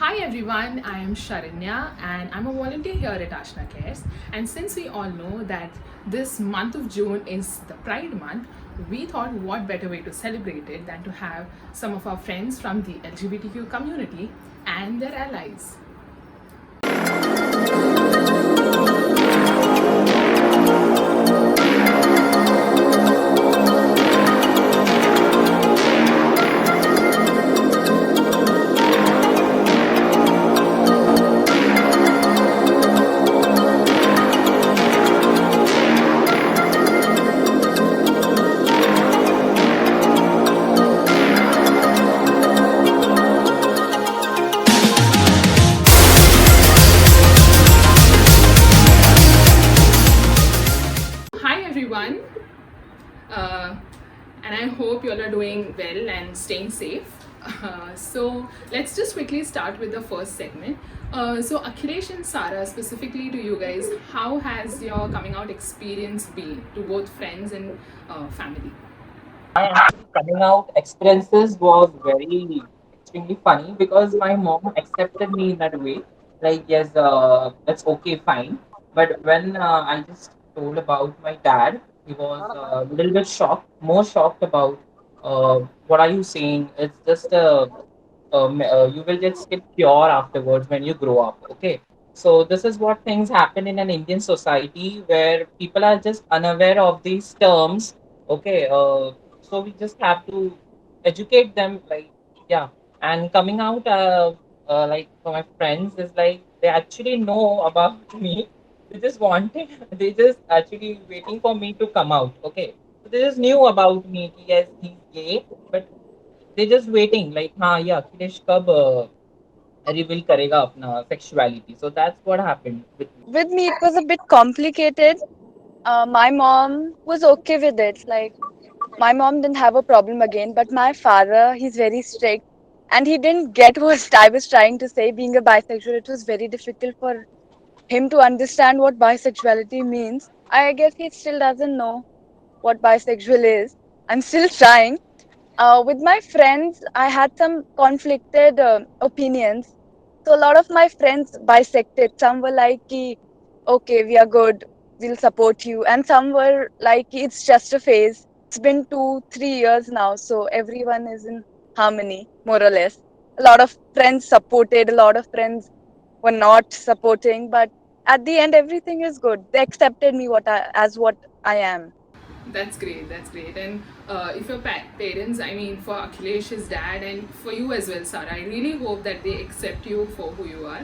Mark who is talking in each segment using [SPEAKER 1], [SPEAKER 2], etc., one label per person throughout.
[SPEAKER 1] Hi everyone, I am Sharanya and I'm a volunteer here at Ashna Cares. And since we all know that this month of June is the Pride Month, we thought what better way to celebrate it than to have some of our friends from the LGBTQ community and their allies. Hi everyone, uh, and I hope you all are doing well and staying safe. So let's just quickly start with the first segment. So Akhilesh and Sara, specifically to you guys, how has your coming out experience been to both friends and family?
[SPEAKER 2] My actually coming out experiences was very extremely funny because my mom accepted me in that way. Like, yes, that's okay, fine. But when I just told about my dad, he was a little bit shocked, more shocked about what are you saying? It's just you will just get pure afterwards when you grow up. Okay. So this is what things happen in an Indian society where people are just unaware of these terms. Okay. So we just have to educate them. Like, yeah. And coming out, like for my friends, is like they actually know about me. They just wanted. They just actually waiting for me to come out. Okay. So they just knew about me. Yes, he's gay, but they just waiting like हाँ ये अखिलेश कब reveal करेगा अपना sexuality. So that's what happened with me.
[SPEAKER 3] With me, it was a bit complicated. My mom was okay with it. Like, my mom didn't have a problem again, but my father, he's very strict and he didn't get what I was trying to say. Being a bisexual, it was very difficult for him to understand what bisexuality means. I guess he still doesn't know what bisexual is. I'm still trying. With my friends, I had some conflicted opinions. So a lot of my friends bisected. Some were like, "Ki, okay, we are good, we'll support you," and some were like, "It's just a phase." It's been 2, 3 years now, so everyone is in harmony, more or less. A lot of friends supported, a lot of friends were not supporting, but at the end, everything is good. They accepted me as what I am.
[SPEAKER 1] That's great. That's great. And if your parents, I mean, for Akhilesh's dad and for you as well, Sara, I really hope that they accept you for who you are.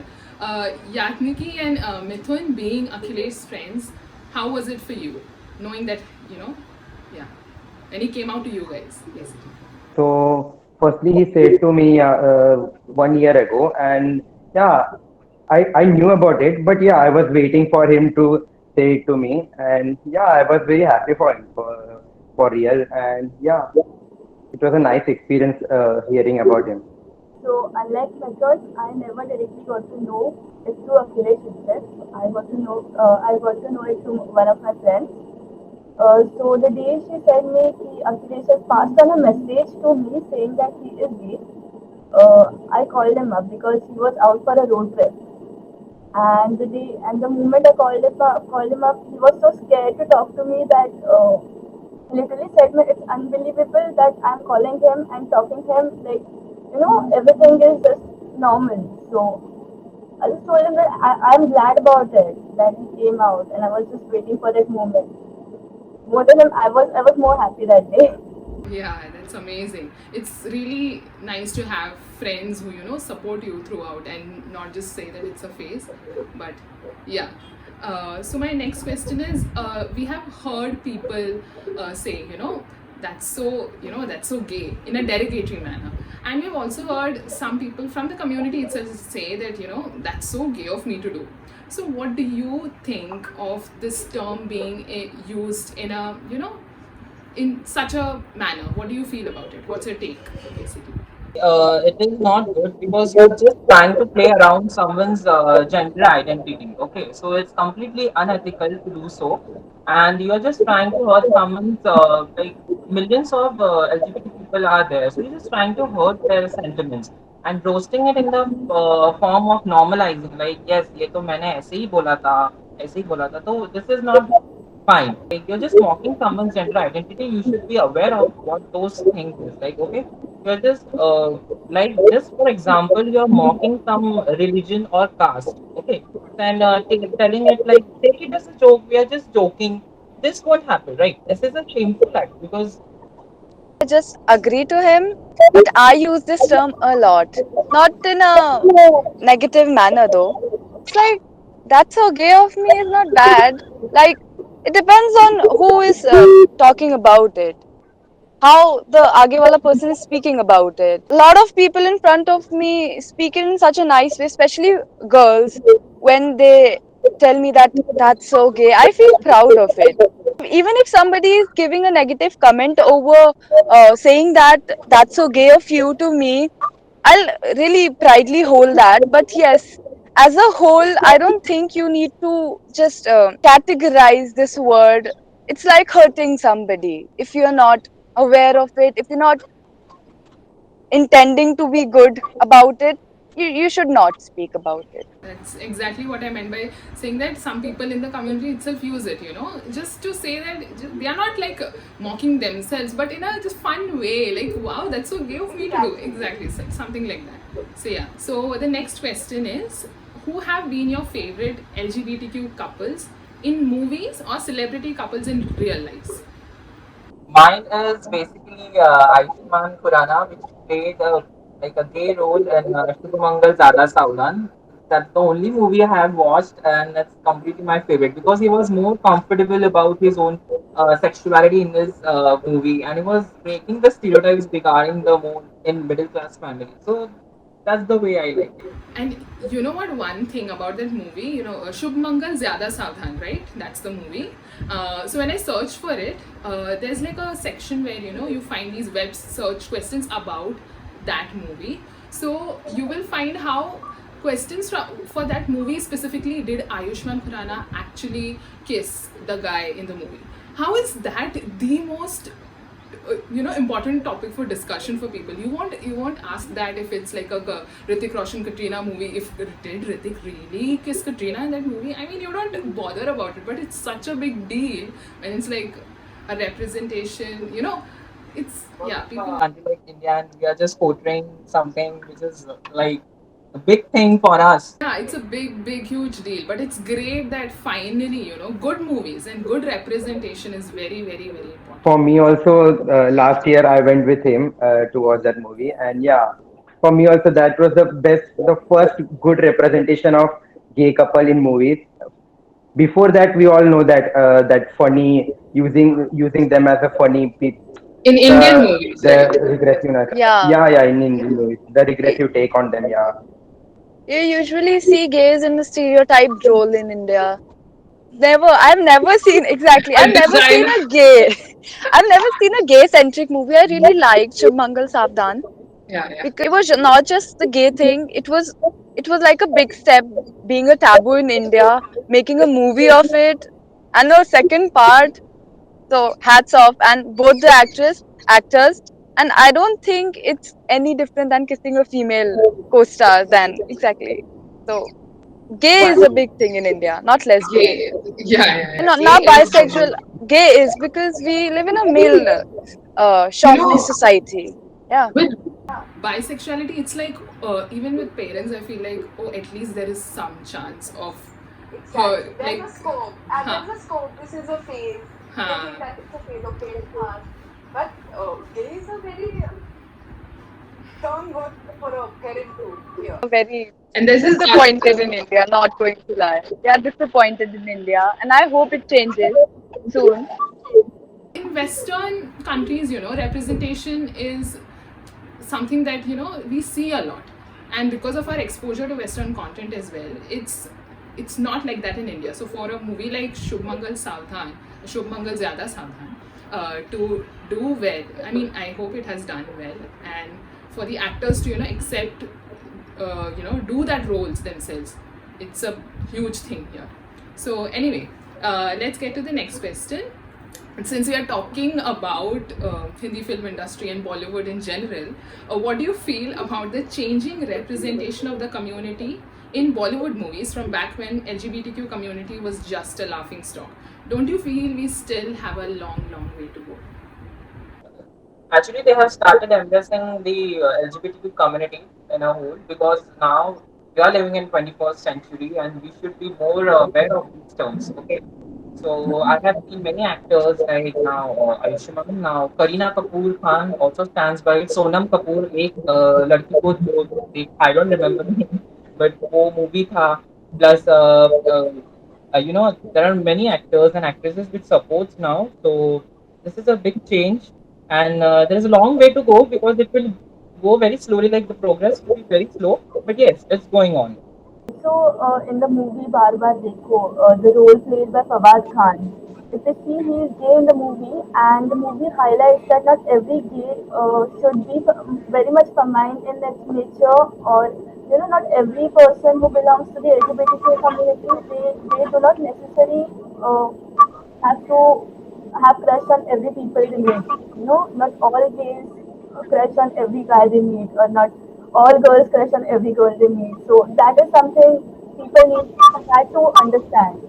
[SPEAKER 1] Yatniki and Mithun being Akhilesh's friends, how was it for you? Knowing that, you know, yeah, when he came out to you guys, basically.
[SPEAKER 4] So, firstly, he said to me 1 year ago, and yeah, I knew about it, but yeah, I was waiting for him to say it to me, and yeah, I was very happy for him for real, and yeah, it was a nice experience hearing about him.
[SPEAKER 5] So unlike methods, I never directly got to know it through Akhilesh itself. I got to know it through one of my friends. So the day she said me कि Akhilesh has passed on a message to me saying that he is gay, I called him up because he was out for a road trip. And the moment I called him up, he was so scared to talk to me that he literally said me it's unbelievable that I'm calling him and talking to him like everything is just normal. So I just told him that I'm glad about it that he came out and I was just waiting for that moment. More than him, I was more happy that day.
[SPEAKER 1] Yeah, that's amazing. It's really nice to have friends who, support you throughout and not just say that it's a phase. But yeah. So my next question is, we have heard people say, that's so gay in a derogatory manner. And we've also heard some people from the community itself say that, that's so gay of me to do. So what do you think of this term being used in a, in such a manner? What do you feel about it? What's your take, basically?
[SPEAKER 2] It is not good because you're just trying to play around someone's gender identity. Okay, so it's completely unethical to do so, and you're just trying to hurt someone's like millions of LGBT people are there, so you're just trying to hurt their sentiments. and roasting it in the form of normalizing, like yes, ये तो मैंने ऐसे ही बोला था, तो this is not fine. Like you're just mocking someone's gender identity. You should be aware of what those things is. Like okay, you're just like just for example, you're mocking some religion or caste. Okay, and telling it like take it as a joke. We are just joking. This what happened, right? This is a shameful act because
[SPEAKER 3] I just agree to him, but I use this term a lot. Not in a negative manner though. It's like, that's so gay of me is not bad. Like, it depends on who is talking about it. How the aage wala person is speaking about it. A lot of people in front of me speak it in such a nice way, especially girls, when they tell me that that's so gay. I feel proud of it. Even if somebody is giving a negative comment over saying that that's so gay of you to me, I'll really proudly hold that. But yes, as a whole, I don't think you need to just categorize this word. It's like hurting somebody if you're not aware of it, if you're not intending to be good about it. You should not speak about it.
[SPEAKER 1] That's exactly what I meant by saying that some people in the community itself use it, you know, just to say that they are not like mocking themselves, but in a just fun way, like, wow, that's so gay of me to do. Exactly, so something like that. So, yeah. So, the next question is, who have been your favorite LGBTQ couples in movies or celebrity couples in real lives?
[SPEAKER 2] mine is basically Ayushmann Khurrana, which played like a gay role in Shubhamangal Zada Saudan. That's the only movie I have watched, and that's completely my favorite because he was more comfortable about his own sexuality in this movie, and he was breaking the stereotypes regarding the more in middle class family. So that's the way I like it.
[SPEAKER 1] And you know what? One thing about that movie, you know, Shubh Mangal Zyada Savdhan, right? That's the movie. So when I search for it, there's like a section where you know you find these web search questions about that movie. So you will find how questions for that movie specifically, did Ayushmann Khurrana actually kiss the guy in the movie? How is that the most you know important topic for discussion for people? You won't ask that if it's like a Hrithik Roshan Katrina movie. If did Hrithik really kiss Katrina in that movie? I mean, you don't bother about it, but it's such a big deal when it's like a representation. You know, it's yeah. People
[SPEAKER 2] Country like India, and we are just portraying something which is like a big thing for us.
[SPEAKER 1] yeah, it's a big huge deal. But it's great that finally you know good movies and good representation is very important.
[SPEAKER 4] For me also, last year I went with him to watch that movie, and yeah, for me also that was the first good representation of gay couple in movies. Before that, we all know that that funny using them as a funny
[SPEAKER 1] In Indian movies,
[SPEAKER 4] the
[SPEAKER 1] right?
[SPEAKER 4] regressive,
[SPEAKER 3] Yeah.
[SPEAKER 4] yeah, in Indian movies, the regressive take on them, yeah.
[SPEAKER 3] You usually see gays in the stereotyped role in India. I've never seen, exactly,
[SPEAKER 1] A
[SPEAKER 3] I've never seen
[SPEAKER 1] designer.
[SPEAKER 3] a gay, I've never seen a gay centric movie. I really liked Shubmangal Savdan
[SPEAKER 1] Yeah.
[SPEAKER 3] because it was not just the gay thing, it was like a big step being a taboo in India, making a movie of it, and the second part. So hats off, and both the actors, and I don't think it's any different than kissing a female co-star. Then exactly. So gay is a big thing in India, not lesbian.
[SPEAKER 1] Gay.
[SPEAKER 3] And
[SPEAKER 1] Yeah.
[SPEAKER 3] not
[SPEAKER 1] Gay is
[SPEAKER 3] bisexual. Gay is because we live in a male
[SPEAKER 1] you
[SPEAKER 3] chauvinist
[SPEAKER 1] know
[SPEAKER 3] society. Yeah,
[SPEAKER 1] with bisexuality, it's like even with parents, I feel like oh, at least there is some chance of her like
[SPEAKER 6] There's a scope, and
[SPEAKER 1] huh,
[SPEAKER 6] there's a scope. This is a phase. They
[SPEAKER 1] huh.
[SPEAKER 6] think that it's a phase, okay, it's hard. But gay is a very term word for a parent to hear.
[SPEAKER 3] very
[SPEAKER 1] And there's this
[SPEAKER 3] disappointed in India. Not going to lie. Yeah, disappointed in India, and I hope it changes soon.
[SPEAKER 1] in Western countries, you know, representation is something that you know we see a lot, and because of our exposure to Western content as well, it's not like that in India. So for a movie like Shubh Mangal Zyada Savdhan, to do well, I mean, I hope it has done well, and for the actors to you know accept, you know, do that roles themselves, it's a huge thing here. So anyway, let's get to the next question. Since we are talking about Hindi film industry and Bollywood in general, what do you feel about the changing representation of the community in Bollywood movies from back when LGBTQ community was just a laughing stock? Don't you feel we still have a long, long way to go?
[SPEAKER 2] Actually, they have started embracing the LGBTQ community in a whole, because now we are living in 21st century and we should be more aware of these terms. Okay, so I have seen many actors like now Ayushmann, now Kareena Kapoor Khan also stands by it. Sonam Kapoor, एक लड़की को जो I don't remember the name, but वो movie था. Plus, there are many actors and actresses which supports now. So this is a big change, and there is a long way to go because it will go very slowly. Like the progress will be very slow, but yes, it's going on.
[SPEAKER 5] So, in the movie Bar Bar Dekho, the role played by Fawaz Khan, if you see, he is gay in the movie, and the movie highlights that not every gay should be very much feminine in its nature, or not every person who belongs to the LGBTQ community, they do not necessarily have to have crush on every people they meet. Not all gays crush on every guy they meet, or not all girls crush on every girl they meet. So that is something people had to understand.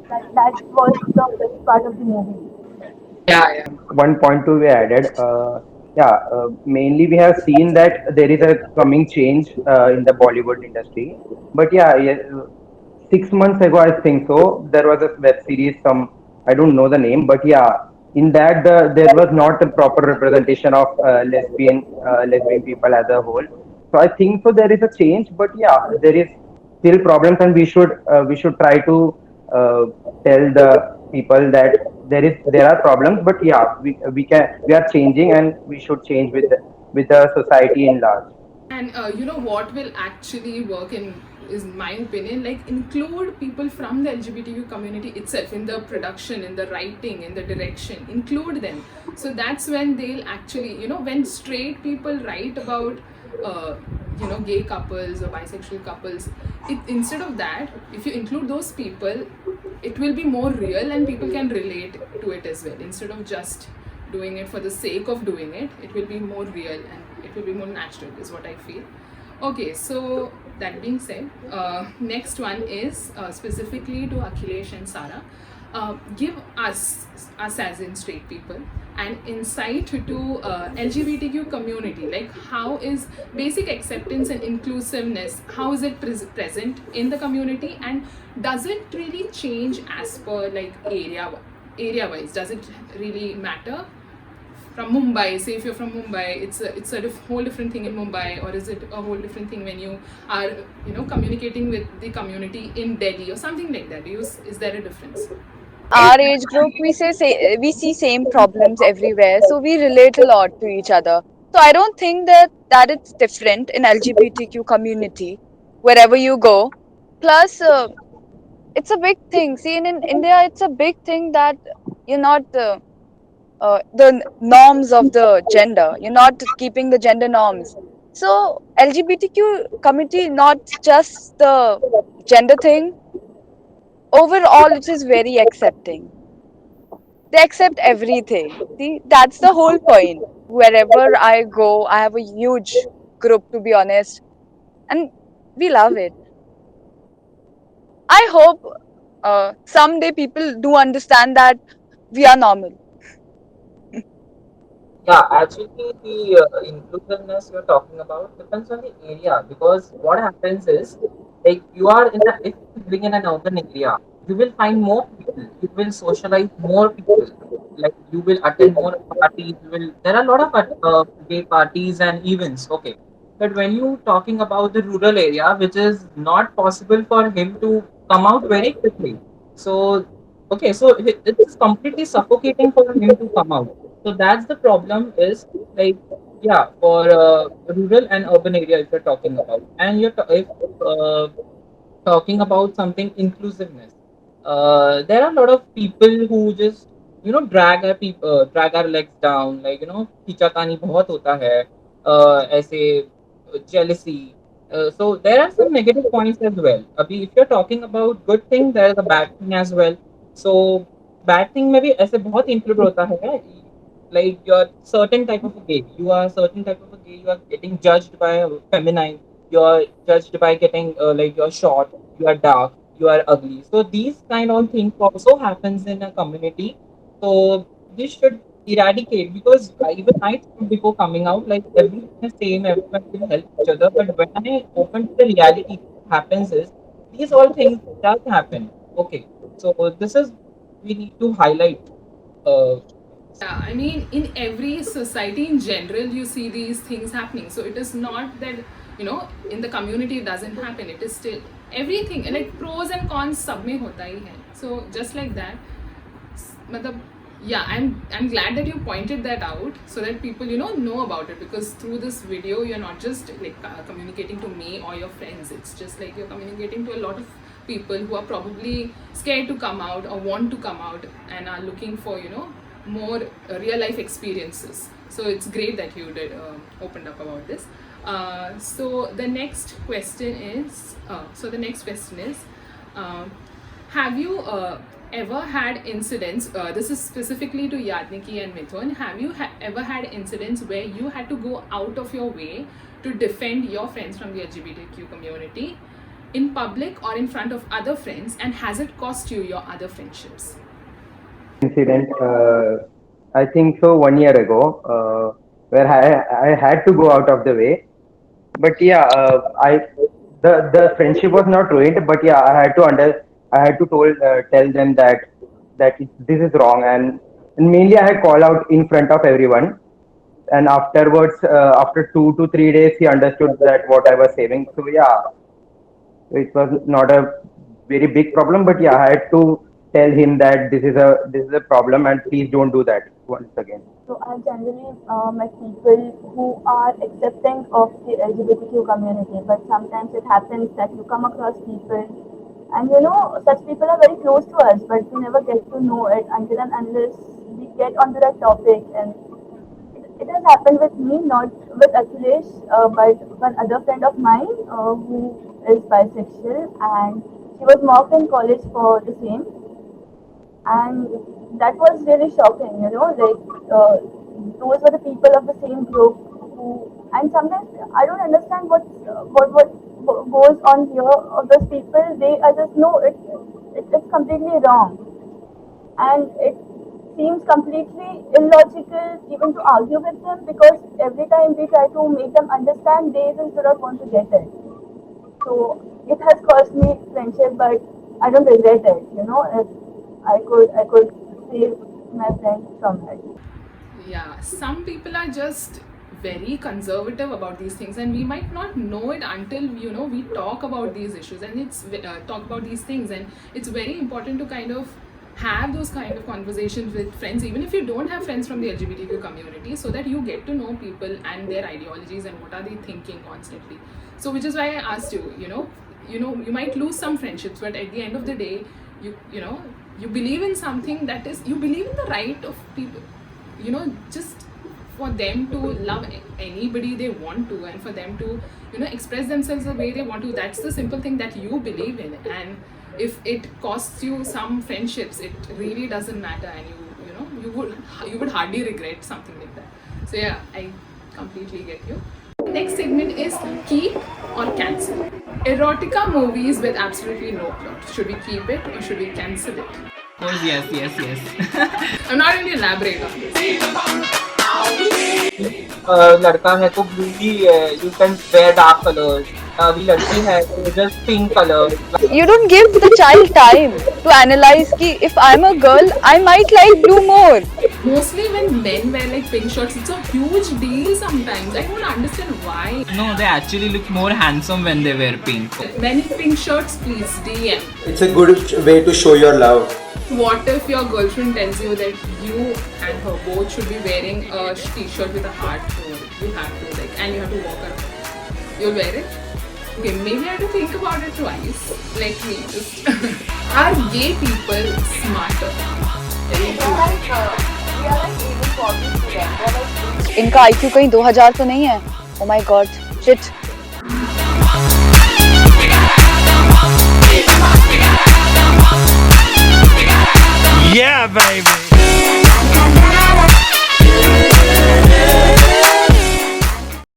[SPEAKER 5] That was the best part of the movie.
[SPEAKER 1] Yeah, yeah.
[SPEAKER 4] One point to be added. Mainly we have seen that there is a coming change in the Bollywood industry. But yeah, 6 months ago, I think so, there was a web series. Some I don't know the name, but yeah, in that there was not a proper representation of lesbian people as a whole. So I think so there is a change, but yeah, there is still problems, and we should try to uh, tell the people that there are problems, but yeah, we are changing, and we should change with the society in large.
[SPEAKER 1] And what will actually work in is my opinion, like include people from the LGBTQ community itself in the production, in the writing, in the direction, include them. So that's when they'll actually, when straight people write about uh, gay couples or bisexual couples, instead of that, if you include those people, it will be more real and people can relate to it as well. Instead of just doing it for the sake of doing it, it will be more real and it will be more natural, is what I feel. Okay, so that being said, next one is specifically to Akhilesh and Sara. Give us as in straight people, an insight to LGBTQ community. Like, how is basic acceptance and inclusiveness? How is it present in the community, and does it really change as per like area wise? Does it really matter? From Mumbai, say if you're from Mumbai, it's a whole different thing in Mumbai, or is it a whole different thing when you are communicating with the community in Delhi or something like that? Is there a difference?
[SPEAKER 3] Our age group, we see same problems everywhere, so we relate a lot to each other. So I don't think that it's different in LGBTQ community wherever you go. Plus, it's a big thing. See, in India, it's a big thing that you're not the norms of the gender. You're not keeping the gender norms. So LGBTQ community, not just the gender thing. Overall, it is very accepting. They accept everything. See, that's the whole point. Wherever I go, I have a huge group, to be honest, and we love it. I hope someday people do understand that we are normal.
[SPEAKER 2] Yeah, actually, the inclusiveness you're talking about depends on the area, because what happens is, like, you are in a, if you're living in an urban area, you will find more people, you will socialize more people, like you will attend more parties. There are a lot of gay parties and events, okay. But when you talking about the rural area, which is not possible for him to come out very quickly, so okay, so it's completely suffocating for him to come out. So that's the problem is, like, yeah, for rural and urban area if you're talking about, and if uh, talking about something inclusiveness, there are a lot of people who just drag our legs down, like खींचातानी बहुत होता है, ऐसे jealousy. So there are some negative points as well. Abhi, if you're talking about good thing, there is a bad thing as well. So bad thing में भी ऐसे बहुत include होता है, like you're certain type of a gay, you are certain type of a gay, you are getting judged by feminine, you are judged by getting like you're short, you are dark, you are ugly. So these kind of things also happens in a community. So this should eradicate, because even I thought before coming out like everything is same, everyone will help each other. But when I open to the reality, what happens is these all things does happen. Okay, so this is, we need to highlight.
[SPEAKER 1] Yeah, I mean, in every society in general, you see these things happening. So it is not that, you know, in the community it doesn't happen. It is still everything, like pros and cons, सब में होता ही है. So just like that, मतलब, yeah, I'm glad that you pointed that out so that people, you know about it, because through this video you're not just like communicating to me or your friends. It's just like you're communicating to a lot of people who are probably scared to come out or want to come out and are looking for, you know, more real life experiences. So it's great that you did opened up about this. So the next question is have you ever had incidents, this is specifically to Yadniki and Mithun, have you ever had incidents where you had to go out of your way to defend your friends from the LGBTQ community in public or in front of other friends, and has it cost you your other friendships?
[SPEAKER 4] Incident, I think so, 1 year ago, where I had to go out of the way. But yeah, the friendship was not ruined. But yeah, I had to tell them that this is wrong, and mainly I had called out in front of everyone. And afterwards, after 2 to 3 days, he understood that what I was saying. So yeah, it was not a very big problem, but yeah, I had to tell him that this is a problem, and please don't do that once again.
[SPEAKER 5] So I generally met people who are accepting of the LGBTQ community, but sometimes it happens that you come across people, and you know such people are very close to us, but we never get to know it until and unless we get onto that topic. And it has happened with me, not with Akhilesh, but one other friend of mine who is bisexual, and she was mocked in college for the same. And that was really shocking, you know, like those were the people of the same group who, and sometimes I don't understand what goes on here. Of those people, they are just no, it's completely wrong, and it seems completely illogical even to argue with them, because every time we try to make them understand, they just do not want to get it. So it has cost me friendship, but I don't regret it. You know, if I could save my friend from it.
[SPEAKER 1] Yeah, some people are just very conservative about these things, and we might not know it until, you know, we talk about these issues, and it's talk about these things. And it's very important to kind of have those kind of conversations with friends, even if you don't have friends from the LGBTQ community, so that you get to know people and their ideologies and what are they thinking constantly. So which is why I asked you, you might lose some friendships, but at the end of the day, you know, you believe in something, that is, you believe in the right of people, you know, just for them to love anybody they want to, and for them to, you know, express themselves the way they want to. That's the simple thing that you believe in. And if it costs you some friendships, it really doesn't matter, and you would hardly regret something like that. So yeah, I completely get you. Next segment is keep or cancel. Erotica movies with absolutely no plot. Should we keep it or should we cancel it?
[SPEAKER 2] Of course, yes.
[SPEAKER 1] I'm not going to elaborate on this.
[SPEAKER 2] लड़का है तो blue ही है, you can wear dark colors. अभी लड़की है तो just pink color.
[SPEAKER 3] You don't give the child time to analyze ki if I'm a girl, I might like blue more.
[SPEAKER 1] Mostly when men wear like pink shirts, it's a huge deal sometimes. I don't understand why.
[SPEAKER 2] No, they actually look more handsome when they wear pink.
[SPEAKER 1] Men in pink shirts, please DM.
[SPEAKER 7] It's a good way to show your love.
[SPEAKER 1] What if your girlfriend tells you that you and her both should be wearing a t-shirt with a heart over it? You have to, like, and you have to walk around. You'll wear it? Okay, maybe I have to think about it twice. Let me just. Are gay people smarter? Very
[SPEAKER 6] We are like able bodies to them. They're like
[SPEAKER 3] इनका IQ कहीं 2000 तो नहीं है. Oh my god, shit.
[SPEAKER 8] Yeah, baby.